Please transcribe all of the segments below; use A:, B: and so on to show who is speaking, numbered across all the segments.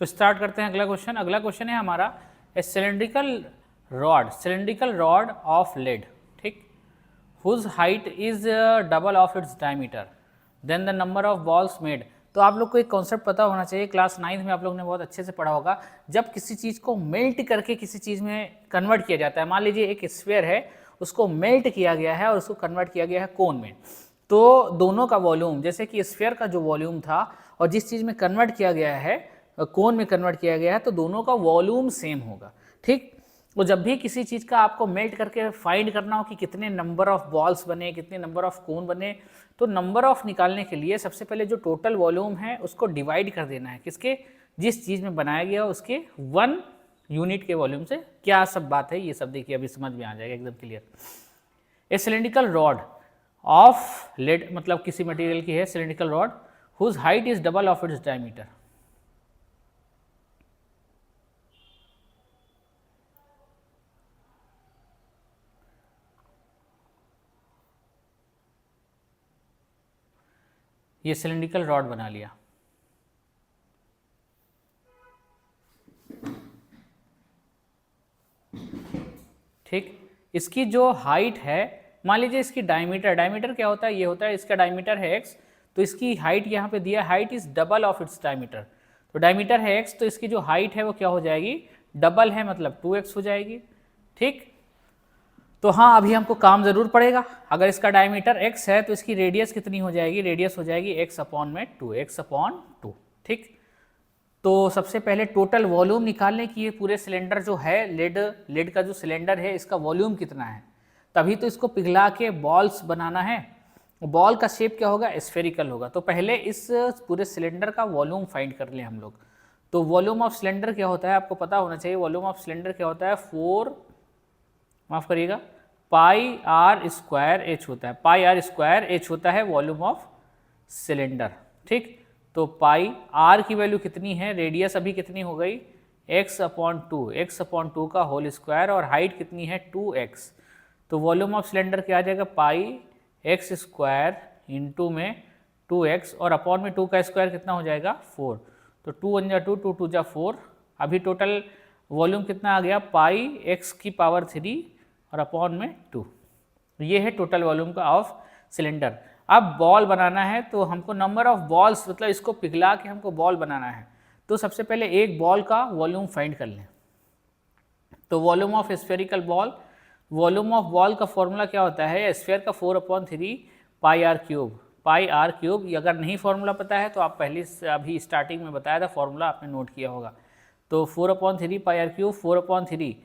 A: तो स्टार्ट करते हैं अगला क्वेश्चन। अगला क्वेश्चन है हमारा a cylindrical rod of lead, ठीक, whose height is double of its diameter, then the number of balls made. तो आप लोग को एक कॉन्सेप्ट पता होना चाहिए, क्लास 9th में आप लोग ने बहुत अच्छे से पढ़ा होगा। जब किसी चीज़ को मेल्ट करके किसी चीज़ में कन्वर्ट किया जाता है, मान लीजिए एक स्फीयर है, उसको मेल्ट किया गया है और उसको कन्वर्ट किया गया है कोन में, तो दोनों का वॉल्यूम, जैसे कि स्फीयर का जो वॉल्यूम था और जिस चीज़ में कन्वर्ट किया गया है, कोन में कन्वर्ट किया गया है, तो दोनों का वॉल्यूम सेम होगा, ठीक। तो जब भी किसी चीज़ का आपको मेल्ट करके फाइंड करना हो कि कितने नंबर ऑफ बॉल्स बने, कितने नंबर ऑफ कोन बने, तो नंबर ऑफ निकालने के लिए सबसे पहले जो टोटल वॉल्यूम है उसको डिवाइड कर देना है किसके, जिस चीज़ में बनाया गया उसके 1 यूनिट के वॉल्यूम से। क्या सब बात है ये सब देखिए, अभी समझ में आ जाएगा एकदम clear. A cylindrical rod of lead, मतलब किसी मटेरियल की है cylindrical rod, whose height is double of its diameter. ये सिलेंड्रिकल रॉड बना लिया, ठीक। इसकी जो हाइट है, मान लीजिए इसकी डायमीटर क्या होता है, ये होता है इसका डायमीटर है x, तो इसकी हाइट यहाँ पे दिया, height is double of its diameter. तो डायमीटर है x, तो इसकी जो हाइट है वो क्या हो जाएगी, डबल है मतलब 2x हो जाएगी, ठीक। तो हाँ, अभी हमको काम जरूर पड़ेगा। अगर इसका डायमीटर x है तो इसकी रेडियस कितनी हो जाएगी, रेडियस हो जाएगी x अपॉन में 2, x अपॉन 2, ठीक। तो सबसे पहले टोटल वॉल्यूम निकालने की, ये पूरे सिलेंडर जो है, लेड का जो सिलेंडर है इसका वॉल्यूम कितना है, तभी तो इसको पिघला के बॉल्स बनाना है। बॉल का शेप क्या होगा, स्फेरिकल होगा। तो पहले इस पूरे सिलेंडर का वॉल्यूम फाइंड कर लें हम लोग। तो वॉल्यूम ऑफ सिलेंडर क्या होता है, आपको पता होना चाहिए। वॉल्यूम ऑफ सिलेंडर क्या होता है, 4, माफ करिएगा, पाई आर स्क्वायर एच होता है, पाई आर स्क्वायर एच होता है वॉल्यूम ऑफ सिलेंडर, ठीक। तो पाई आर की वैल्यू कितनी है, रेडियस अभी कितनी हो गई, x अपॉन 2, x अपॉन 2 का होल स्क्वायर, और हाइट कितनी है 2x। तो वॉल्यूम ऑफ सिलेंडर क्या आ जाएगा, पाई एक्स स्क्वायर इंटू में 2x, और अपॉन में 2 का स्क्वायर कितना हो जाएगा 4। तो 2 1 जा 2, 2 2 जा 4। अभी टोटल वॉल्यूम कितना आ गया, पाई x की पावर 3 और अपॉन में 2। ये है टोटल वॉल्यूम का ऑफ सिलेंडर। अब बॉल बनाना है तो हमको नंबर ऑफ बॉल्स, मतलब इसको पिघला के हमको बॉल बनाना है। तो सबसे पहले एक बॉल का वॉल्यूम फाइंड कर लें। तो volume of spherical ball, volume of ball का फॉर्मूला क्या होता है, स्फेयर का 4/3 pi r cube, pi r cube. अगर नहीं फॉर्मूला पता है तो आप पहले अभी स्टार्टिंग में बताया था, फॉर्मूला आपने नोट किया होगा। तो 4/3 पाई आर क्यूब, 4/3।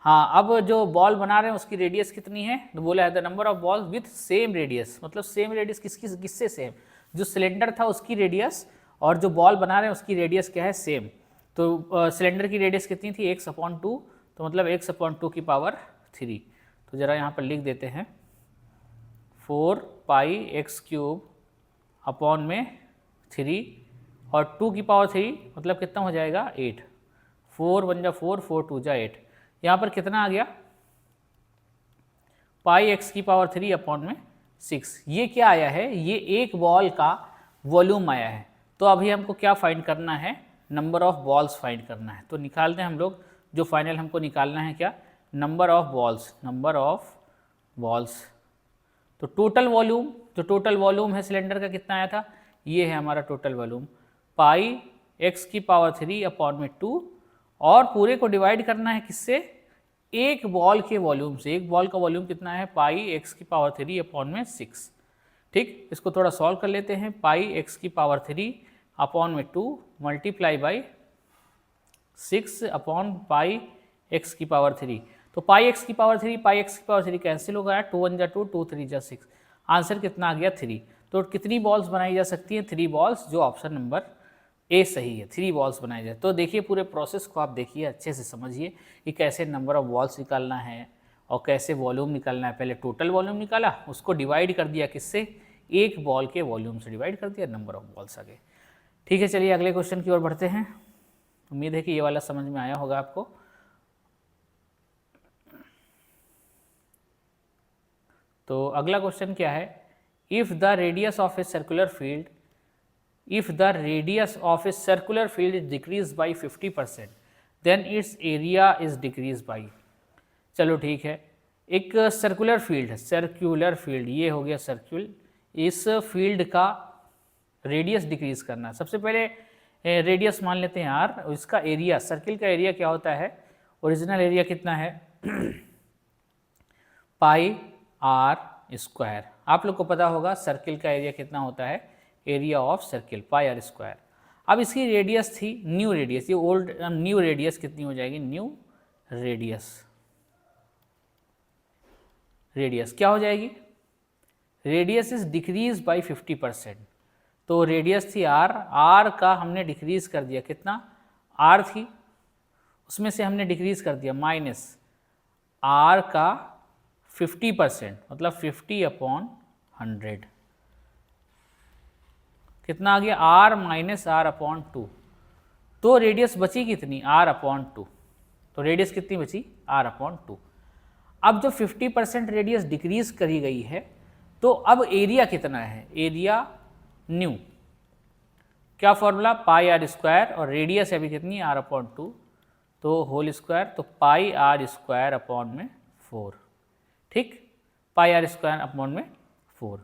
A: हाँ, अब जो बॉल बना रहे हैं उसकी रेडियस कितनी है, तो बोला है the number of balls with same radius. मतलब सेम रेडियस किससे सेम, जो सिलेंडर था उसकी रेडियस और जो बॉल बना रहे हैं उसकी रेडियस क्या है, सेम। तो सिलेंडर की रेडियस कितनी थी, x/2, तो मतलब x/2 की पावर 3। तो ज़रा यहाँ पर लिख देते हैं, 4 पाई एक्स क्यूब अपॉन में 3 और 2 की पावर 3 मतलब कितना हो जाएगा 8। 4 1 जा 4, 4 2 जा 8। यहाँ पर कितना आ गया, पाई एक्स की पावर 3 अपॉन में 6। ये क्या आया है, ये एक बॉल का वॉल्यूम आया है। तो अभी हमको क्या फाइंड करना है, नंबर ऑफ बॉल्स फाइंड करना है। तो निकालते हैं हम लोग, जो फाइनल हमको निकालना है क्या, number of balls, number of balls. तो टोटल वॉल्यूम, जो टोटल वॉल्यूम है सिलेंडर का कितना आया था, ये है हमारा टोटल वॉल्यूम, पाई एक्स की पावर 3 अपॉन में 2, और पूरे को डिवाइड करना है किससे, एक बॉल के वॉल्यूम से। एक बॉल का वॉल्यूम कितना है, पाई एक्स की पावर 3 अपॉन में 6, ठीक। इसको थोड़ा सॉल्व कर लेते हैं। पाई एक्स की पावर 3 अपॉन में 2 multiply by 6 upon pi x की पावर 3। तो पाई एक्स की पावर 3, पाई एक्स की पावर 3 कैंसिल हो गया, 2 1 जा 2, 2 3 जा 6। आंसर कितना आ गया 3। तो कितनी बॉल्स बनाई जा सकती हैं, 3 बॉल्स, जो ऑप्शन नंबर ए सही है, 3 बॉल्स बनाए जाए। तो देखिए पूरे प्रोसेस को आप देखिए, अच्छे से समझिए कि कैसे नंबर ऑफ बॉल्स निकालना है और कैसे वॉल्यूम निकालना है। पहले टोटल वॉल्यूम निकाला, उसको डिवाइड कर दिया किससे, एक बॉल के वॉल्यूम से डिवाइड कर दिया, नंबर ऑफ बॉल्स आ गए। ठीक है, चलिए अगले क्वेश्चन की ओर बढ़ते हैं। उम्मीद है कि ये वाला समझ में आया होगा आपको। तो अगला क्वेश्चन क्या है, if the radius of a circular field if the radius of a circular field is decrease by 50% then its area is decrease by, चलो ठीक है, एक सर्कुलर फील्ड है, सर्कुलर फील्ड ये हो गया सर्कुल, इस फील्ड का रेडियस डिक्रीज करना, सबसे पहले रेडियस मान लेते हैं आर, इसका एरिया, सर्किल का एरिया क्या होता है, ओरिजिनल एरिया कितना है पाई आर स्क्वायर, आप लोग को पता होगा सर्किल का एरिया कितना होता है, area of circle pi are square. अब इसकी रेडियस थी न्यू रेडियस, ये ओल्ड न्यू रेडियस कितनी हो जाएगी, न्यू रेडियस, रेडियस क्या हो जाएगी, रेडियस इज डिक्रीज बाई 50%, तो रेडियस थी आर, आर का हमने डिक्रीज कर दिया, कितना आर थी उसमें से हमने डिक्रीज कर दिया माइनस आर का 50%, मतलब 50/100, कितना आ गया आर माइनस R/2, तो रेडियस बची कितनी R/2, तो रेडियस कितनी बची R/2। अब जब 50% रेडियस डिक्रीज करी गई है तो अब एरिया कितना है, एरिया न्यू, क्या फॉर्मूला पाई आर स्क्वायर, और रेडियस अभी कितनी R/2, तो होल स्क्वायर, तो पाई आर स्क्वायर अपॉन में 4, ठीक, पाई आर स्क्वायर अपॉन में 4,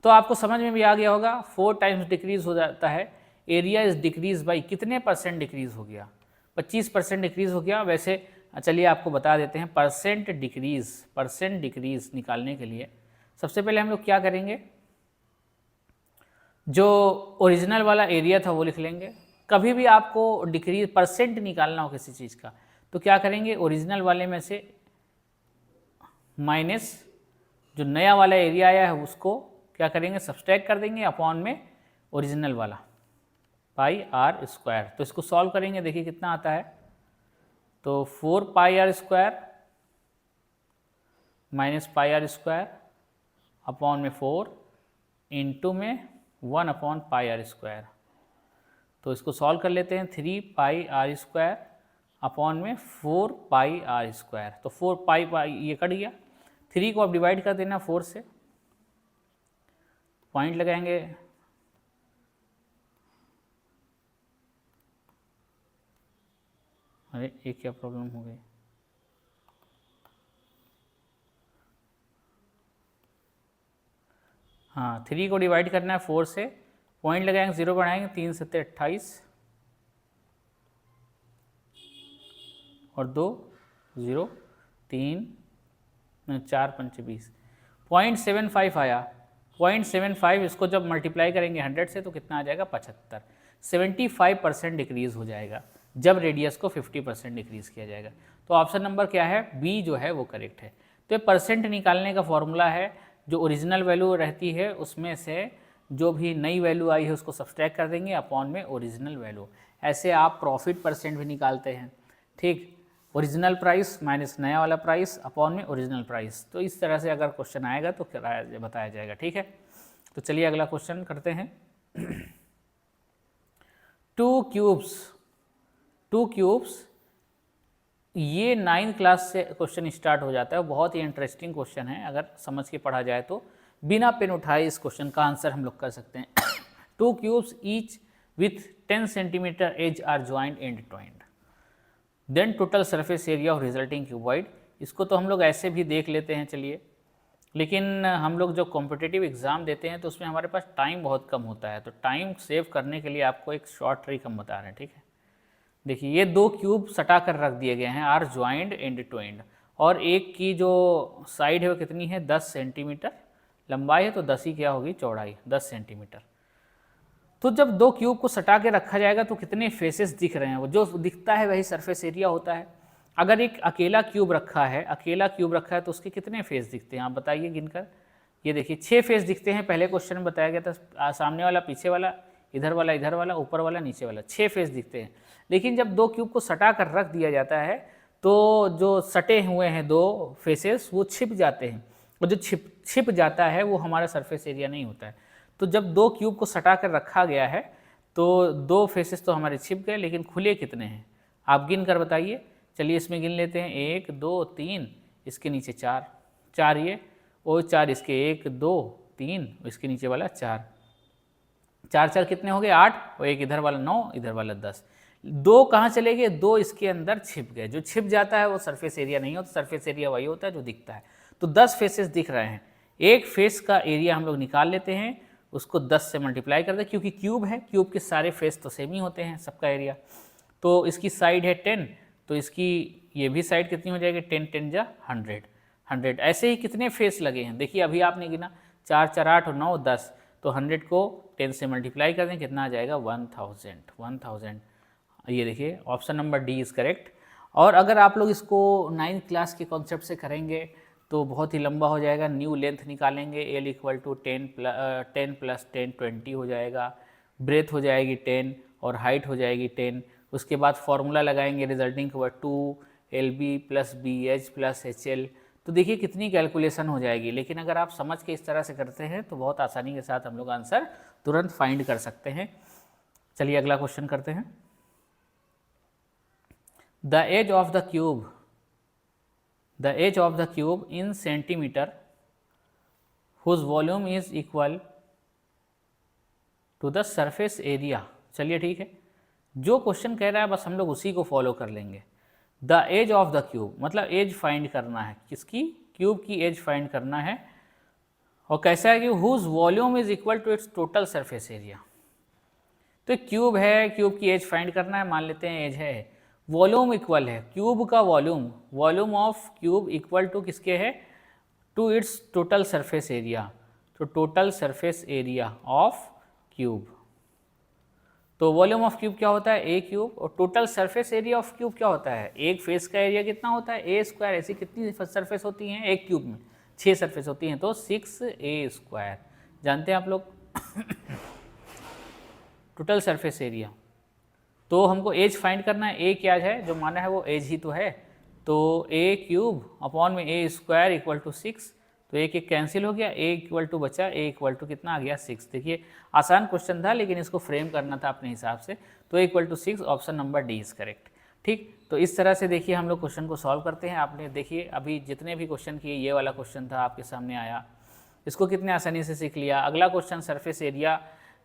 A: तो आपको समझ में भी आ गया होगा 4 टाइम्स डिक्रीज हो जाता है, एरिया इज डिक्रीज बाई कितने परसेंट डिक्रीज हो गया, 25% डिक्रीज हो गया। वैसे चलिए आपको बता देते हैं परसेंट डिक्रीज निकालने के लिए सबसे पहले हम लोग क्या करेंगे, जो ओरिजिनल वाला एरिया था वो लिख लेंगे, कभी भी आपको डिक्रीज परसेंट निकालना हो किसी चीज़ का तो क्या करेंगे, ओरिजिनल वाले में से माइनस जो नया वाला एरिया आया है उसको क्या करेंगे, सब्सट्रैक्ट कर देंगे अपॉन में ओरिजिनल वाला पाई आर स्क्वायर, तो इसको सॉल्व करेंगे, देखिए कितना आता है, तो 4 pi are square minus pi are square upon में 4 इंटू में 1 अपॉन पाई आर स्क्वायर, तो इसको सॉल्व कर लेते हैं, 3 पाई आर स्क्वायर अपॉन में 4 पाई आर स्क्वायर, तो 4 पाई ये कट गया, 3 को अब डिवाइड कर देना 4 से, पॉइंट लगाएंगे, अरे ये क्या प्रॉब्लम हो गई, हाँ 3 को डिवाइड करना है 4 से, पॉइंट लगाएंगे, 0 बढ़ाएंगे, 3 7 28 और 2 0 3 4 5 20, 0.75 आया, 0.75 इसको जब मल्टीप्लाई करेंगे 100 से तो कितना आ जाएगा 75, 75% डिक्रीज हो जाएगा जब रेडियस को 50% डिक्रीज किया जाएगा, तो ऑप्शन नंबर क्या है, बी जो है वो करेक्ट है। तो ये परसेंट निकालने का फॉर्मूला है, जो ओरिजिनल वैल्यू रहती है उसमें से जो भी नई वैल्यू आई है उसको सब्सट्रैक्ट कर देंगे अपॉन में ओरिजिनल वैल्यू, ऐसे आप प्रॉफिट परसेंट भी निकालते हैं, ठीक, ओरिजिनल प्राइस माइनस नया वाला प्राइस अपॉन में ओरिजिनल प्राइस, तो इस तरह से अगर क्वेश्चन आएगा तो बताया जाएगा, ठीक है। तो चलिए अगला क्वेश्चन करते हैं, 2 क्यूब्स, ये 9th क्लास से क्वेश्चन स्टार्ट हो जाता है, बहुत ही इंटरेस्टिंग क्वेश्चन है, अगर समझ के पढ़ा जाए तो बिना पेन उठाए इस क्वेश्चन का आंसर हम लोग कर सकते हैं। 2 cubes each with 10 centimetre edge are joined end to end, then total surface area of resulting cuboid, इसको तो हम लोग ऐसे भी देख लेते हैं चलिए, लेकिन हम लोग जो कॉम्पिटिटिव एग्ज़ाम देते हैं तो उसमें हमारे पास टाइम बहुत कम होता है, तो टाइम सेव करने के लिए आपको एक शॉर्ट ट्रिक हम बता रहे हैं, ठीक है। देखिए ये 2 क्यूब सटा कर रख दिए गए हैं, आर ज्वाइंट एंड ट्वाइंड, और एक की जो साइड है वो कितनी है 10 सेंटीमीटर लंबाई है, तो 10 ही क्या होगी चौड़ाई 10 सेंटीमीटर। तो जब 2 क्यूब को सटा के रखा जाएगा तो कितने फेसेस दिख रहे हैं, वो जो दिखता है वही सरफेस एरिया होता है। अगर एक अकेला क्यूब रखा है तो उसके कितने फेस दिखते हैं आप बताइए गिनकर, ये देखिए 6 फेस दिखते हैं, पहले क्वेश्चन में बताया गया था, सामने वाला पीछे वाला इधर वाला ऊपर वाला नीचे वाला, 6 फेस दिखते हैं। लेकिन जब 2 क्यूब को सटा कर रख दिया जाता है तो जो सटे हुए हैं 2 फेसेस वो छिप जाते हैं, और जो छिप जाता है वो हमारा सरफेस एरिया नहीं होता है। तो जब 2 क्यूब को सटा कर रखा गया है तो 2 फेसेस तो हमारे छिप गए, लेकिन खुले कितने हैं आप गिन कर बताइए। चलिए इसमें गिन लेते हैं, 1 2 3, इसके नीचे 4 ये, और 4 इसके, 1 2 3, इसके नीचे वाला 4, 4 4 कितने हो गए 8 और एक इधर वाला 9, इधर वाला 10। 2 कहाँ चले गए, 2 इसके अंदर छिप गए। जो छिप जाता है वो सरफेस एरिया नहीं होता, सरफेस एरिया वही होता है जो दिखता है। तो 10 फेसेस दिख रहे हैं, एक फेस का एरिया हम लोग निकाल लेते हैं, उसको 10 से मल्टीप्लाई कर दे, क्योंकि क्यूब है, क्यूब के सारे फेस तो सेम ही होते हैं सबका एरिया। तो इसकी साइड है 10, तो इसकी ये भी साइड कितनी हो जाएगी, 10 10 जा 100 100। ऐसे ही कितने फेस लगे हैं, देखिए अभी आपने गिना 4 4 8 और 9 10, तो 100 को 10 से मल्टीप्लाई कर दें, कितना आ जाएगा 1000। ये देखिए option number D is correct. और अगर आप लोग इसको 9th क्लास के कॉन्सेप्ट से करेंगे तो बहुत ही लंबा हो जाएगा। न्यू लेंथ निकालेंगे, एल इक्वल टू 10 + 10 20 हो जाएगा, ब्रेथ हो जाएगी 10 और हाइट हो जाएगी 10। उसके बाद फॉर्मूला लगाएंगे, resulting over 2LB + BH + HL। तो देखिए कितनी कैलकुलेशन हो जाएगी, लेकिन अगर आप समझ के इस तरह से करते हैं तो बहुत आसानी के साथ हम लोग आंसर तुरंत फाइंड कर सकते हैं। चलिए अगला क्वेश्चन करते हैं। The edge of the cube in centimetre whose volume is equal to the surface area. चलिए ठीक है, जो क्वेश्चन कह रहा है बस हम लोग उसी को फॉलो कर लेंगे। The edge of the cube मतलब एज फाइंड करना है, किसकी, क्यूब की एज फाइंड करना है। और कैसा है कि whose volume is equal to its total surface area. तो क्यूब है, क्यूब की एज फाइंड करना है, मान लेते हैं एज है, वॉल्यूम इक्वल है, क्यूब का volume of cube equal to किसके है, to its total surface area. तो total surface area of cube, तो वॉल्यूम ऑफ क्यूब क्या होता है, ए क्यूब, और total surface area of cube क्या होता है, एक फेस का एरिया कितना होता है, ए स्क्वायर। ऐसी कितनी सरफेस होती हैं एक क्यूब में, 6 सरफेस होती हैं, तो 6a²। जानते हैं आप लोग टोटल सरफेस एरिया। तो हमको एज फाइंड करना है, ए क्या है, जो माना है वो एज ही तो है। तो a³ अपॉन में a² इक्वल टू 6, तो एक एक कैंसिल हो गया, a इक्वल टू बचा, a इक्वल टू कितना आ गया 6। देखिए आसान क्वेश्चन था लेकिन इसको फ्रेम करना था अपने हिसाब से, तो equal to 6, option number D is correct. ठीक, तो इस तरह से देखिए हम लोग क्वेश्चन को सॉल्व करते हैं। आपने देखिए अभी जितने भी क्वेश्चन किए, ये वाला क्वेश्चन था आपके सामने आया, इसको कितने आसानी से सीख लिया। अगला क्वेश्चन सरफेस एरिया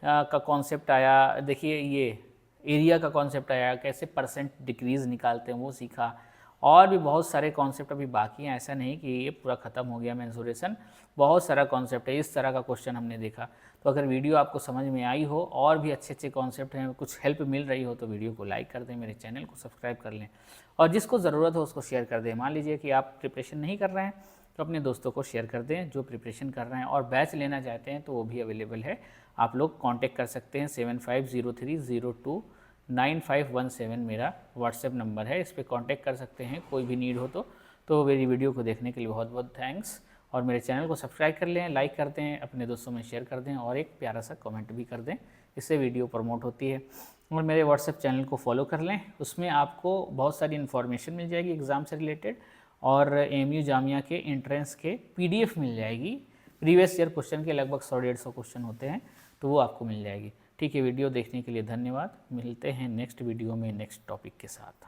A: का कॉन्सेप्ट आया, देखिए ये एरिया का कॉन्सेप्ट आया, कैसे परसेंट डिक्रीज़ निकालते हैं वो सीखा। और भी बहुत सारे कॉन्सेप्ट अभी बाकी हैं, ऐसा नहीं कि ये पूरा ख़त्म हो गया मेंसुरेशन, बहुत सारा कॉन्सेप्ट है। इस तरह का क्वेश्चन हमने देखा। तो अगर वीडियो आपको समझ में आई हो और भी अच्छे अच्छे कॉन्सेप्ट हैं, कुछ हेल्प मिल रही हो, तो वीडियो को लाइक कर दें, मेरे चैनल को सब्सक्राइब कर लें और जिसको ज़रूरत हो उसको शेयर कर दें। मान लीजिए कि आप प्रिपरेशन नहीं कर रहे हैं तो अपने दोस्तों को शेयर कर दें जो प्रिपरेशन कर रहे हैं, और बैच लेना चाहते हैं तो वो भी अवेलेबल है। आप लोग कॉन्टेक्ट कर सकते हैं, 7503029517 मेरा व्हाट्सएप नंबर है, इस पर कॉन्टेक्ट कर सकते हैं कोई भी नीड हो तो मेरी वीडियो को देखने के लिए बहुत बहुत थैंक्स। और मेरे चैनल को सब्सक्राइब कर लें, लाइक कर दें, अपने दोस्तों में शेयर कर दें और एक प्यारा सा कमेंट भी कर दें, इससे वीडियो प्रमोट होती है। और मेरे व्हाट्सएप चैनल को फॉलो कर लें, उसमें आपको बहुत सारी इन्फॉर्मेशन मिल जाएगी एग्ज़ाम से रिलेटेड, और AMU जामिया के एंट्रेंस के PDF मिल जाएगी। प्रीवियस ईयर क्वेश्चन के लगभग 100-150 क्वेश्चन होते हैं, तो वो आपको मिल जाएगी। ठीक है, वीडियो देखने के लिए धन्यवाद। मिलते हैं नेक्स्ट वीडियो में नेक्स्ट टॉपिक के साथ।